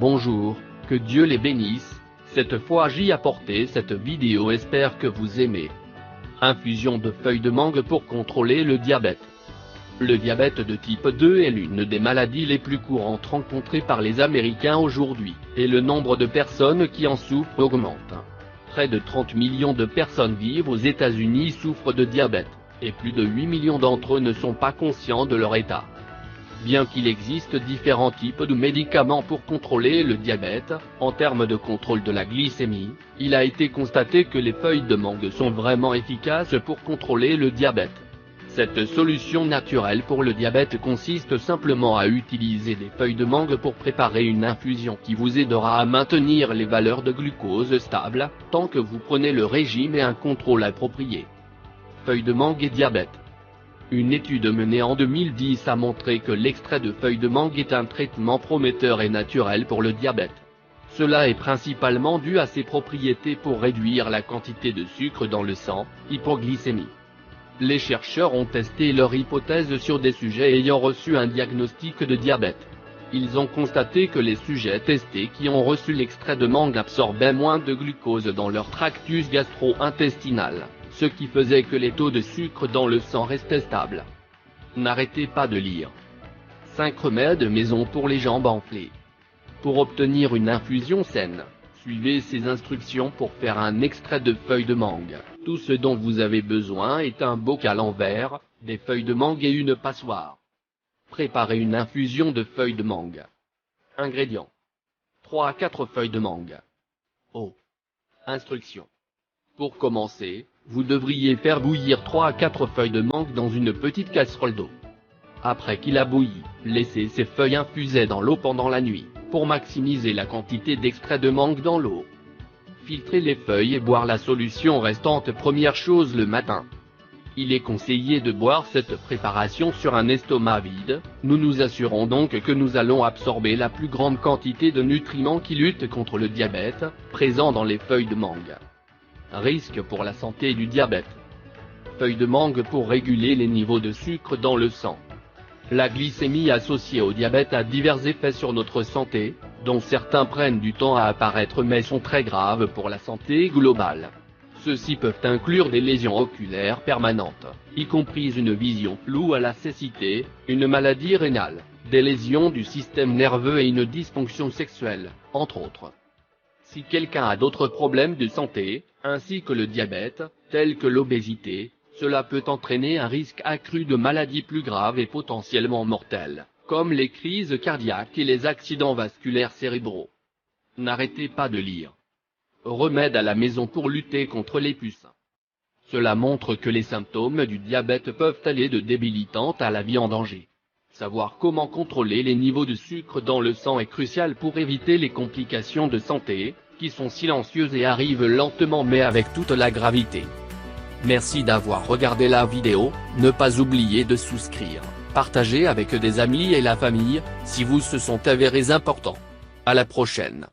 Bonjour, que Dieu les bénisse. Cette fois j'y apporté cette vidéo, espère que vous aimez. Infusion de feuilles de mangue pour contrôler le diabète. Le diabète de type 2 est l'une des maladies les plus courantes rencontrées par les Américains aujourd'hui, et le nombre de personnes qui en souffrent augmente. Près de 30 millions de personnes vivent aux États-Unis souffrent de diabète, et plus de 8 millions d'entre eux ne sont pas conscients de leur état. Bien qu'il existe différents types de médicaments pour contrôler le diabète, en termes de contrôle de la glycémie, il a été constaté que les feuilles de mangue sont vraiment efficaces pour contrôler le diabète. Cette solution naturelle pour le diabète consiste simplement à utiliser des feuilles de mangue pour préparer une infusion qui vous aidera à maintenir les valeurs de glucose stables, tant que vous prenez le régime et un contrôle approprié. Feuilles de mangue et diabète. Une étude menée en 2010 a montré que l'extrait de feuilles de mangue est un traitement prometteur et naturel pour le diabète. Cela est principalement dû à ses propriétés pour réduire la quantité de sucre dans le sang, hypoglycémie. Les chercheurs ont testé leur hypothèse sur des sujets ayant reçu un diagnostic de diabète. Ils ont constaté que les sujets testés qui ont reçu l'extrait de mangue absorbaient moins de glucose dans leur tractus gastro-intestinal, ce qui faisait que les taux de sucre dans le sang restaient stables. N'arrêtez pas de lire. 5 remèdes maison pour les jambes enflées. Pour obtenir une infusion saine, suivez ces instructions pour faire un extrait de feuilles de mangue. Tout ce dont vous avez besoin est un bocal en verre, des feuilles de mangue et une passoire. Préparez une infusion de feuilles de mangue. Ingrédients. 3 à 4 feuilles de mangue. Eau. Instructions. Pour commencer, vous devriez faire bouillir 3 à 4 feuilles de mangue dans une petite casserole d'eau. Après qu'il a bouilli, laissez ces feuilles infuser dans l'eau pendant la nuit, pour maximiser la quantité d'extrait de mangue dans l'eau. Filtrez les feuilles et boire la solution restante première chose le matin. Il est conseillé de boire cette préparation sur un estomac vide, nous nous assurons donc que nous allons absorber la plus grande quantité de nutriments qui luttent contre le diabète, présents dans les feuilles de mangue. Risque pour la santé du diabète. Feuilles de mangue pour réguler les niveaux de sucre dans le sang. La glycémie associée au diabète a divers effets sur notre santé, dont certains prennent du temps à apparaître mais sont très graves pour la santé globale. Ceux-ci peuvent inclure des lésions oculaires permanentes, y compris une vision floue à la cécité, une maladie rénale, des lésions du système nerveux et une dysfonction sexuelle, entre autres. Si quelqu'un a d'autres problèmes de santé, ainsi que le diabète, tels que l'obésité, cela peut entraîner un risque accru de maladies plus graves et potentiellement mortelles, comme les crises cardiaques et les accidents vasculaires cérébraux. N'arrêtez pas de lire. Remèdes à la maison pour lutter contre les puces. Cela montre que les symptômes du diabète peuvent aller de débilitantes à la vie en danger. Savoir comment contrôler les niveaux de sucre dans le sang est crucial pour éviter les complications de santé, qui sont silencieuses et arrivent lentement mais avec toute la gravité. Merci d'avoir regardé la vidéo, ne pas oublier de souscrire, partager avec des amis et la famille, si vous se sont avérés importants. À la prochaine.